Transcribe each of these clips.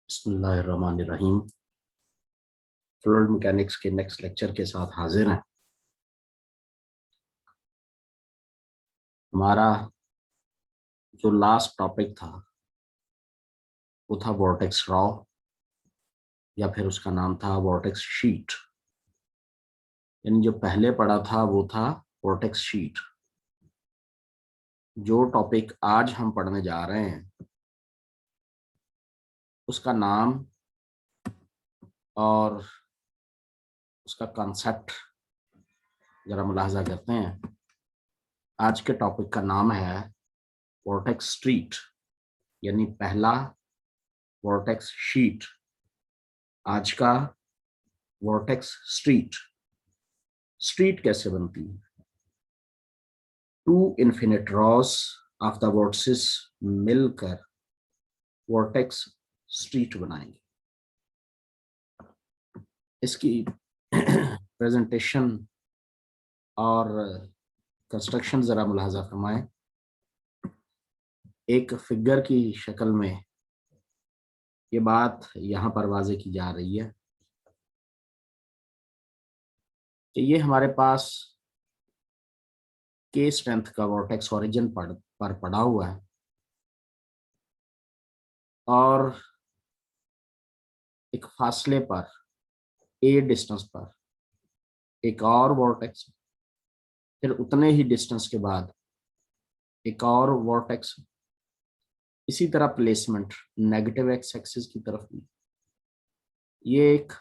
बिस्मिल्लाहिर्रहमानिर्रहीम। Fluid mechanics के next lecture के साथ हाजिर हैं। हमारा जो लास्ट टॉपिक था वो था वोर्टेक्स रॉ, या फिर उसका नाम था वोर्टेक्स शीट। यानी जो पहले पढ़ा था वो था वोर्टेक्स शीट। जो टॉपिक आज हम पढ़ने जा रहे हैं उसका नाम और उसका कॉन्सेप्ट जरा मुलाहजा करते हैं। आज के टॉपिक का नाम है वोर्टेक्स स्ट्रीट, यानी पहला वोर्टेक्स शीट, आज का वोर्टेक्स स्ट्रीट। स्ट्रीट कैसे बनती है? Two infinite rows of the vortices मिलकर वोर्टेक्स स्ट्रीट बनाएंगे। इसकी प्रेजेंटेशन और कंस्ट्रक्शन जरा मुलाहजा फरमाएं। एक फिगर की शक्ल में ये बात यहाँ पर वाजे की जा रही है कि ये हमारे पास के स्ट्रेंथ का वोर्टेक्स ओरिजिन पर पड़ा हुआ है और एक फासले पर ए डिस्टेंस पर एक और वोर्टेक्स, फिर उतने ही डिस्टेंस के बाद एक और वोर्टेक्स। इसी तरह प्लेसमेंट नेगेटिव एक्स एक्सिस की तरफ भी ये एक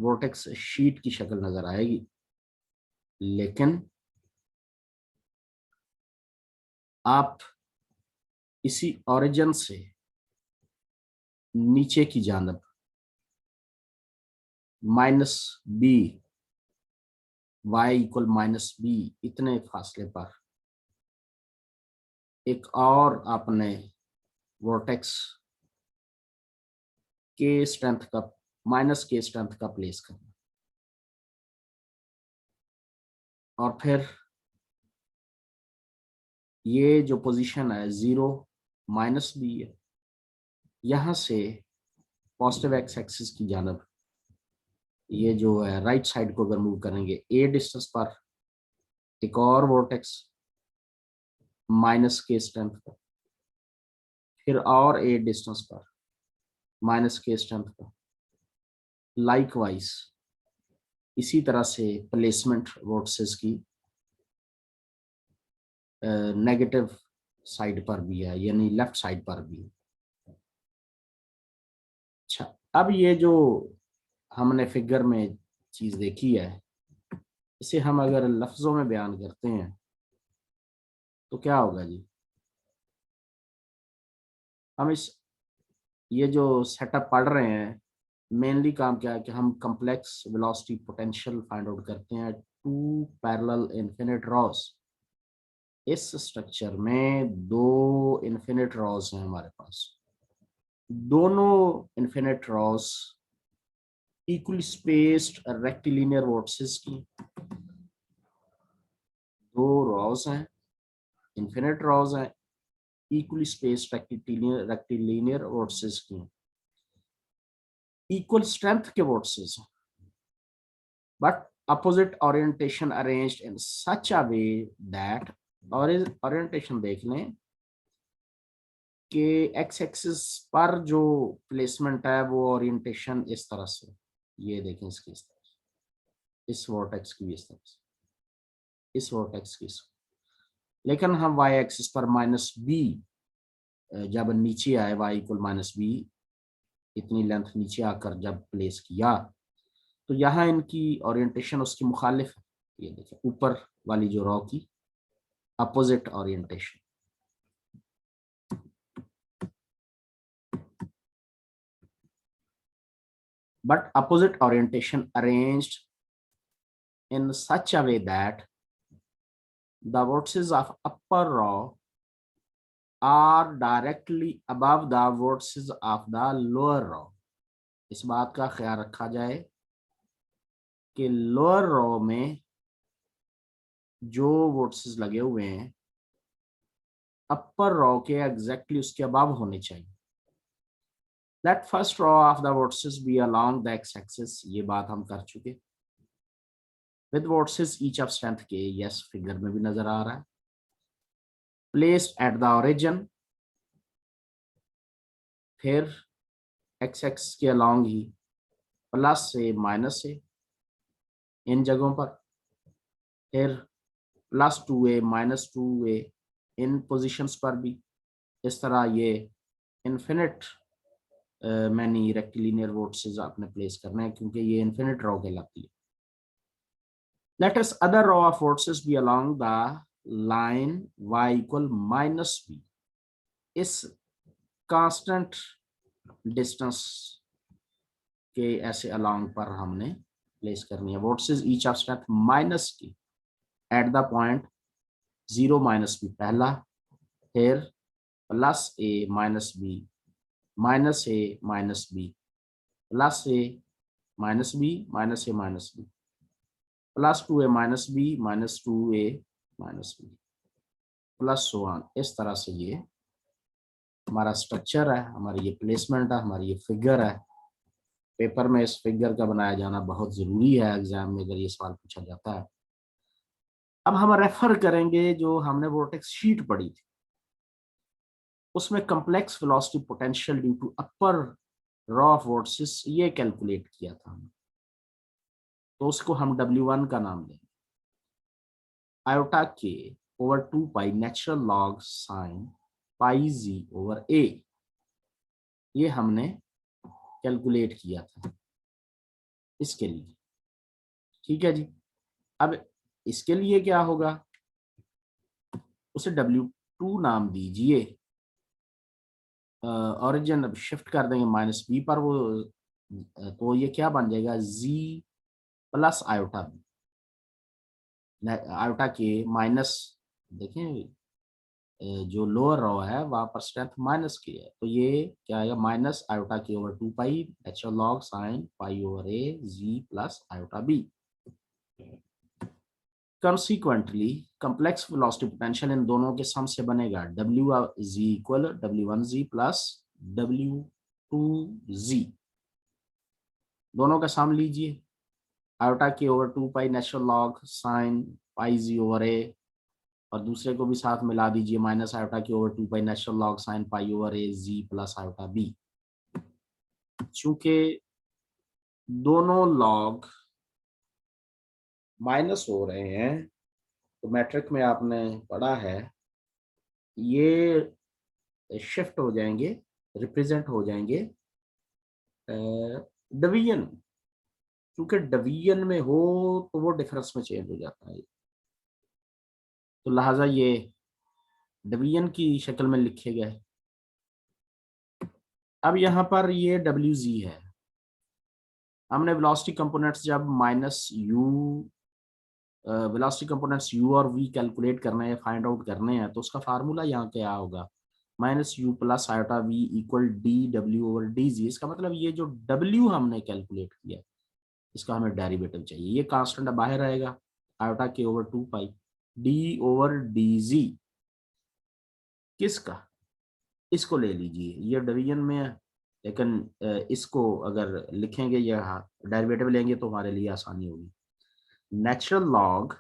वोर्टेक्स शीट की शक्ल नजर आएगी। लेकिन आप इसी ओरिजिन से नीचे की जानब -b, y=-b इतने फासले पर एक और आपने वोर्टेक्स के स्ट्रेंथ का -k स्ट्रेंथ का प्लेस करना, और फिर ये जो पोजीशन है 0 -b है, यहाँ से पॉजिटिव एक्स एक्सिस की जानब ये जो है राइट साइड को अगर मूव करेंगे ए डिस्टेंस पर एक और वोर्टेक्स -k स्ट्रेंथ पर, फिर और ए डिस्टेंस पर -k स्ट्रेंथ पर। लाइकवाइज इसी तरह से प्लेसमेंट वोर्टिसेस की नेगेटिव साइड पर भी है, यानी लेफ्ट साइड पर भी है। अच्छा, अब ये जो हमने फिगर में चीज देखी है, इसे हम अगर लफ्जों में बयान करते हैं तो क्या होगा जी? हम इस ये जो सेटअप पढ़ रहे हैं, मेनली काम क्या है कि हम complex velocity potential find out करते हैं टू पैरेलल इन्फिनिट रॉस। इस स्ट्रक्चर में दो इन्फिनिट रॉस हैं हमारे पास। दोनों infinite rows equally spaced rectilinear vortices की दो रॉस हैं, इन्फिनिट रॉस हैं, इक्वली स्पेस्ड रेक्टिलिनियर वोर्टिसेस की इक्वल स्ट्रेंथ के vortices, but opposite orientation arranged in such a way that, और ओरिएंटेशन देख लें कि एक्स एक्सिस पर जो प्लेसमेंट है वो ओरिएंटेशन इस तरह से, ये देखें इसकी इस तरह से, इस वोर्टेक्स की इस तरह से, इस वोर्टेक्स की। लेकिन हम वाई एक्सिस पर -b जब नीचे आए, y=-b इतनी लेंथ नीचे आकर जब प्लेस किया तो यहाँ इनकी ओरिएंटेशन उसकी मुखालिफ है। ये देखिए ऊपर वाली जो रॉ की opposite orientation. but opposite orientation arranged in such a way that the vertices of upper row are directly above the vertices of the lower row। इस बात का ख्याल रखा जाए कि लोअर रो में जो वर्टिसेस लगे हुए हैं अपर रो के एग्जैक्टली उसके अबव होने चाहिए। Let first row of the vertices be along the X axis, ये बात हम कर चुके। With vertices each of strength के, यस फिगर में भी नजर आ रहा है। प्लेस्ड एट द ओरिजिन, फिर एक्स एक्स के अलोंग ही प्लस से माइनस से इन जगहों पर, फिर +2a -2a इन पोजीशंस पर भी। इस तरह ये इन्फिनिट मैनी रेक्टिलिनियर वर्टिसेस आपने प्लेस करना है, क्योंकि ये इन्फिनिट रॉ कहलाती है। Let us other row of vertices be along the line y equal -b, इस कांस्टेंट डिस्टेंस के ऐसे अलोंग पर हमने प्लेस करनी है vertices each of strength minus की एट द पॉइंट 0 -b पहला, फिर +a -b -a -b +a -b -a -b +2a -b -2a -b plus so on. इस तरह से ये हमारा स्ट्रक्चर है, हमारी ये प्लेसमेंट है, हमारी ये फिगर है। पेपर में इस फिगर का बनाया जाना बहुत जरूरी है, एग्जाम में अगर ये सवाल पूछा जाता है। अब हम रेफर करेंगे जो हमने वोर्टेक्स शीट पढ़ी थी, उसमें complex velocity potential due to upper row of vortices ये कैलकुलेट किया था हमने, तो उसको हम W1 का नाम देंगे। आयोटा के over 2 pi natural log sine pi z over ए, ये हमने कैलकुलेट किया था इसके लिए। ठीक है जी। अब इसके लिए क्या होगा, उसे W2 नाम दीजिए। ओरिजिन अब शिफ्ट कर देंगे -b पर, वो तो ये क्या बन जाएगा z plus iota b। Iota के माइनस, देखें जो लोअर रॉ है वहां पर स्ट्रेंथ माइनस की है, तो ये क्या आएगा माइनस आयोटा के over 2 pi natural log sine pi over a z plus iota b। Consequently, complex velocity potential इन दोनों के सम से बनेगा WZ equal W1Z plus W2Z। दोनों का सम लीजिए, आयोटा के over 2 pi natural log sine pi z over a, और दूसरे को भी साथ मिला दीजिए माइनस आयोटा के over 2 pi natural log sine pi over a z plus iota b। चूंकि दोनों लॉग माइनस हो रहे हैं, तो मैट्रिक में आपने पढ़ा है ये शिफ्ट हो जाएंगे, रिप्रेजेंट हो जाएंगे डिवीजन। क्योंकि डिवीजन में हो तो वो डिफरेंस में चेंज हो जाता है, तो लिहाजा ये डिवीजन की शक्ल में लिखे गए। अब यहाँ पर ये WZ है, हमने वेलोसिटी कंपोनेंट्स जब वेलोसिटी कंपोनेंट्स u और v कैलकुलेट करने हैं, फाइंड आउट करने हैं, तो उसका फार्मूला यहाँ क्या होगा -u plus iota v equal dw over dz। इसका मतलब ये जो w हमने कैलकुलेट किया इसका हमें डेरिवेटिव चाहिए, ये कांस्टेंट बाहर आएगा आयोटा के ओवर 2 पाई d ओवर dz। किसका, इसको ले लीजिए, ये डिवीजन में है, लेकिन इसको अगर लिखेंगे या डेरिवेटिव लेंगे तो हमारे लिए आसानी होगी। नेचुरल लॉग,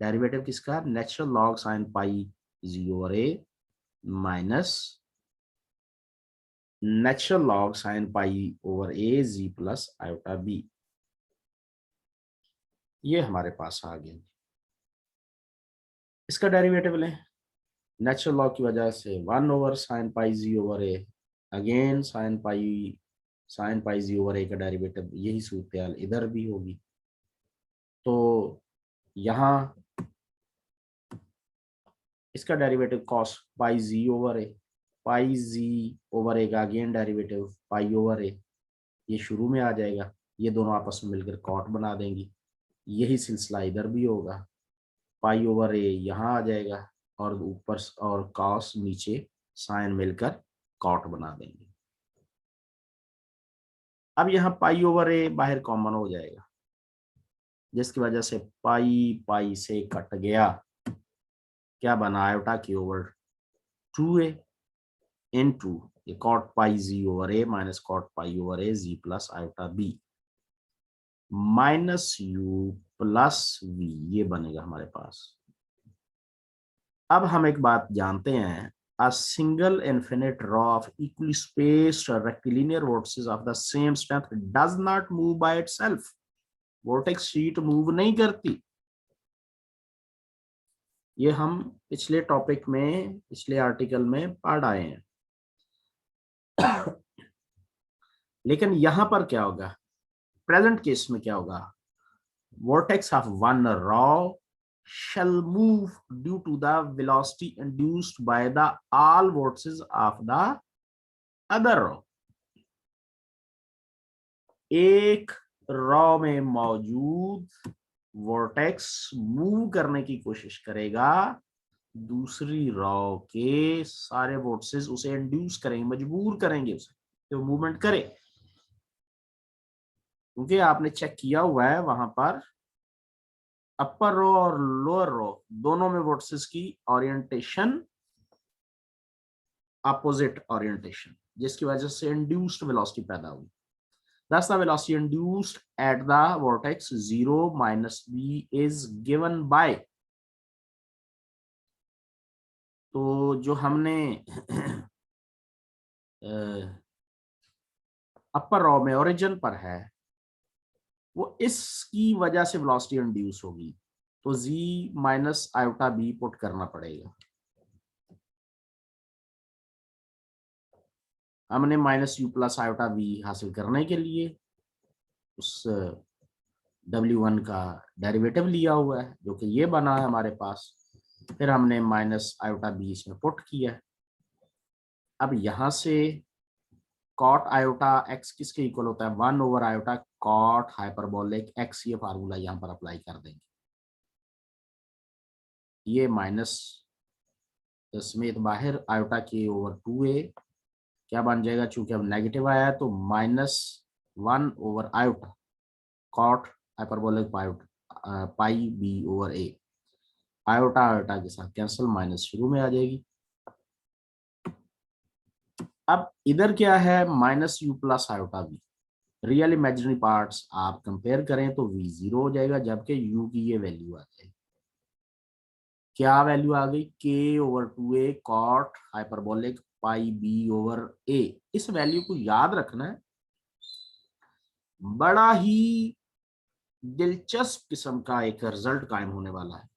डेरिवेटिव किसका, natural log sine pi z over a minus natural log sine pi over a z plus iota b, ये हमारे पास आ गया। इसका डेरिवेटिव लें, नेचुरल लॉग की वजह से 1 over sine pi z over a, again sine pi z over a का derivative, यही सूरत इधर भी होगी। तो यहाँ इसका derivative cos pi z over a, pi z over a का again derivative pi over a, ये शुरू में आ जाएगा, ये दोनों आपस में मिलकर कॉट बना देंगी। यही सिलसिला इधर भी होगा, पाई ओवर a यहाँ आ जाएगा और ऊपर और कॉस नीचे साइन मिलकर कॉट बना देंगे। अब यहाँ पाई ओवर a बाहर कॉमन हो जाएगा, जिसकी वजह से पाई पाई से कट गया, क्या बना आयोटा की ओवर 2a इनटू ये cot pi z over a minus cot pi over a z plus iota b minus u plus v, ये बनेगा हमारे पास। अब हम एक बात जानते हैं, a single infinite row of equally spaced rectilinear vortices of the same strength does not move by itself। vortex sheet move नहीं करती। ये हम पिछले टॉपिक में, पिछले आर्टिकल में पढ़ आए हैं। लेकिन यहां पर क्या होगा, प्रेजेंट केस में क्या होगा, vortex of one row shall move due to the velocity induced by the all vortices of the other row। एक रॉ में मौजूद vortex मूव करने की कोशिश करेगा, दूसरी रॉ के सारे vortices उसे इंड्यूस करेंगे, मजबूर करेंगे उसे कि वो मूवमेंट करे। क्योंकि आपने चेक किया हुआ है वहां पर अपर रो और लोअर रो दोनों में vortices की ओरिएंटेशन अपोजिट ओरिएंटेशन, जिसकी वजह से इंड्यूस्ड वेलोसिटी पैदा हुई। Thus the velocity induced at the vortex 0 minus b is given by, तो जो हमने अपर रॉ में ओरिजिन पर है वो इसकी वजह से वेलोसिटी इंड्यूस होगी, तो z minus iota b put करना पड़ेगा। हमने minus u plus iota b हासिल करने के लिए उस W1 का डेरिवेटिव लिया हुआ है जो कि ये बना है हमारे पास, फिर हमने माइनस आयोटा बी इसमें पुट किया। अब यहां से कॉट आयोटा एक्स किसके इक्वल होता है, 1 over iota cot hyperbolic X, ये फार्मूला यहां पर अप्लाई कर देंगे। ये माइनस समेत बाहर आयोटा के ओवर 2a क्या बन जाएगा, चूंकि अब नेगेटिव आया है तो minus 1 over iota cot hyperbolic pi B over A, iota iota के साथ कैंसिल, माइनस शुरू में आ जाएगी। अब इधर क्या है, minus U plus iota B, real imaginary parts आप कंपेयर करें तो v 0 हो जाएगा, जबकि u की ये वैल्यू आ जाएगी। क्या वैल्यू आ गई, k over 2a cot hyperbolic pi b over a। इस वैल्यू को याद रखना है, बड़ा ही दिलचस्प किस्म का एक रिजल्ट कायम होने वाला है।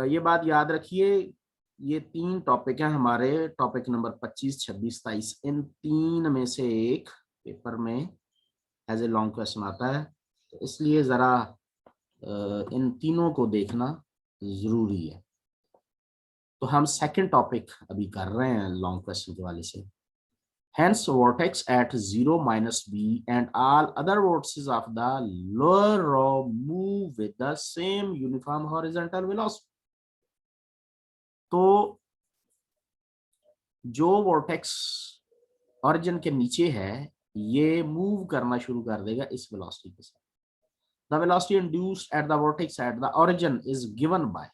ये बात याद रखिए, ये 3 टॉपिक हैं हमारे, टॉपिक नंबर 25, 26, 23, इन 3 में से एक पेपर में एज ए लॉन्ग क्वेश्चन आता है, तो इसलिए जरा इन तीनों को देखना जरूरी है। तो हम सेकंड टॉपिक अभी कर रहे हैं लॉन्ग क्वेश्चन के वाले से। Hence vortex at 0 minus b and all other vortices of the lower row move with the same uniform horizontal velocity। तो जो vortex origin के नीचे है ये मूव करना शुरू कर देगा इस वेलोसिटी के साथ। The velocity induced at the vortex at the origin is given by,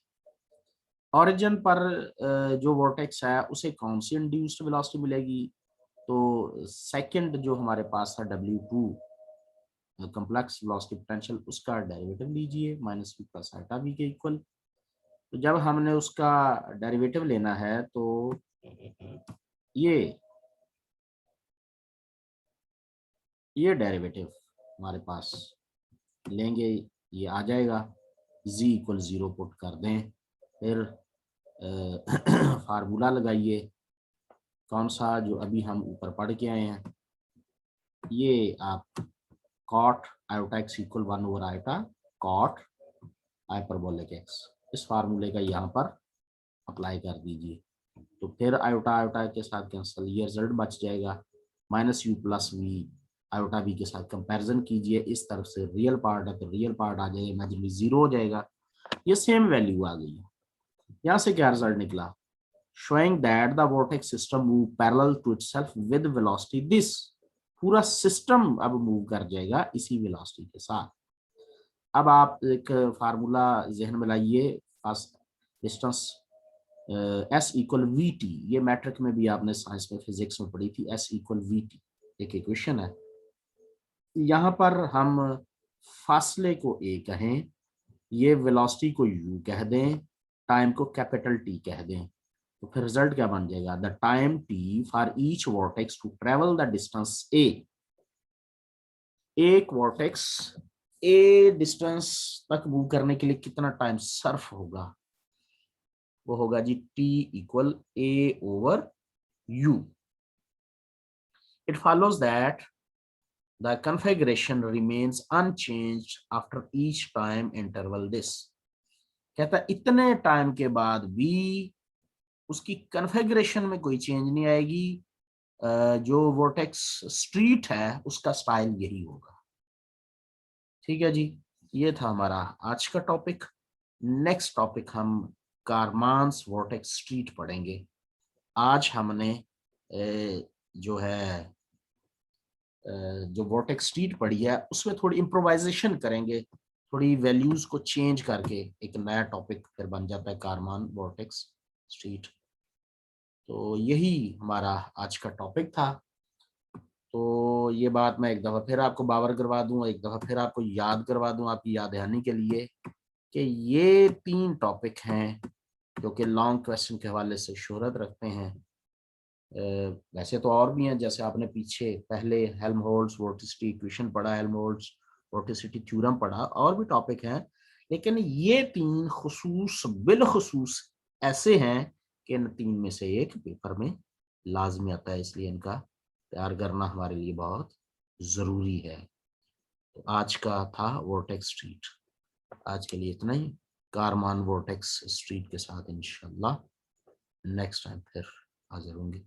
origin पर जो vortex है उसे कौन सी इंड्यूस्ड वेलोसिटी मिलेगी, तो सेकंड जो हमारे पास था W2 कॉम्प्लेक्स वेलोसिटी पोटेंशियल, उसका डेरिवेटिव लीजिए minus v plus iota v के इक्वल। तो जब हमने उसका डेरिवेटिव लेना है तो ये डेरिवेटिव हमारे पास लेंगे, ये आ जाएगा, z इक्वल 0 पुट कर दें, फिर फार्मूला लगाइए, कौन सा, जो अभी हम ऊपर पढ़ के आए हैं, ये आप cot iota X equal 1 over iota cot hyperbolic X, इस फार्मूले का यहाँ पर अप्लाई कर दीजिए। तो फिर आयोटा आयोटा के साथ कैंसिल, ये रिजल्ट बच जाएगा, minus U plus V iota B के साथ कंपैरिजन कीजिए, इस तरफ से रियल पार्ट है तो रियल पार्ट आ जाएगा, इमेजिनरी 0 हो जाएगा, ये सेम वैल्यू आ गई है। यहाँ से क्या रिजल्ट निकला, showing that the vortex system move parallel to itself with velocity this, पूरा सिस्टम अब मूव कर जाएगा इसी वेलोसिटी के साथ। अब आप एक फार्मूला जहन में लाइए, fast distance S equal we T, ये मैट्रिक में भी आपने साइंस में फिजिक्स में पढ़ी थी, एस इक्वल वी टी एक इक्वेशन है। यहाँ पर हम फासले को ए कहें, ये वेलोसिटी को यू कह दें, टाइम को कैपिटल टी कह दें, तो फिर रिजल्ट क्या बन जाएगा, the time T for each vortex to travel the distance A. एक वॉर्टेक्स ए डिस्टेंस तक मूव करने के लिए कितना टाइम सर्फ होगा, वो होगा जी T equal A over U. It follows that the configuration remains unchanged after each time interval this. कहता है इतने टाइम के बाद भी उसकी कन्फिगरेशन में कोई चेंज नहीं आएगी, जो वोर्टेक्स स्ट्रीट है उसका स्टाइल यही होगा। ठीक है जी, ये था हमारा आज का टॉपिक। नेक्स्ट टॉपिक हम कारमान्स वोर्टेक्स स्ट्रीट पढ़ेंगे। आज हमने जो है जो वोर्टेक्स स्ट्रीट पढ़ी है उसमें थोड़ी इम्प्रोवाइजेशन करेंगे, थोड़ी वैल्यूज को चेंज करके एक नया टॉपिक फिर बन जाता है कारमान वोर्टेक्स स्ट्रीट। तो यही हमारा आज का टॉपिक था। तो ये बात मैं एक दफ़ा फिर आपको बावर करवा दूं, एक दफ़ा फिर आपको याद करवा दूं आपकी याद दहानी के लिए कि ये 3 टॉपिक हैं जो कि लॉन्ग क्वेश्चन के हवाले से शोहरत रखते हैं। वैसे तो और भी हैं, जैसे आपने पीछे पहले हेल्महोल्ट्ज वोर्टिसिटी इक्वेशन पढ़ा, हेल्महोल्ट्ज वोर्टिसिटी थ्योरम पढ़ा, और भी टॉपिक हैं, लेकिन ये 3 खुसूस बिलखुसूस ऐसे हैं कि इन 3 में से एक पेपर में लाजमी आता है, इसलिए इनका तैयार करना हमारे लिए बहुत ज़रूरी है। तो आज का था वोर्टेक्स स्ट्रीट, आज के लिए इतना ही। कारमान वोर्टेक्स स्ट्रीट के साथ इंशाल्लाह नेक्स्ट टाइम फिर हाजिर होंगे।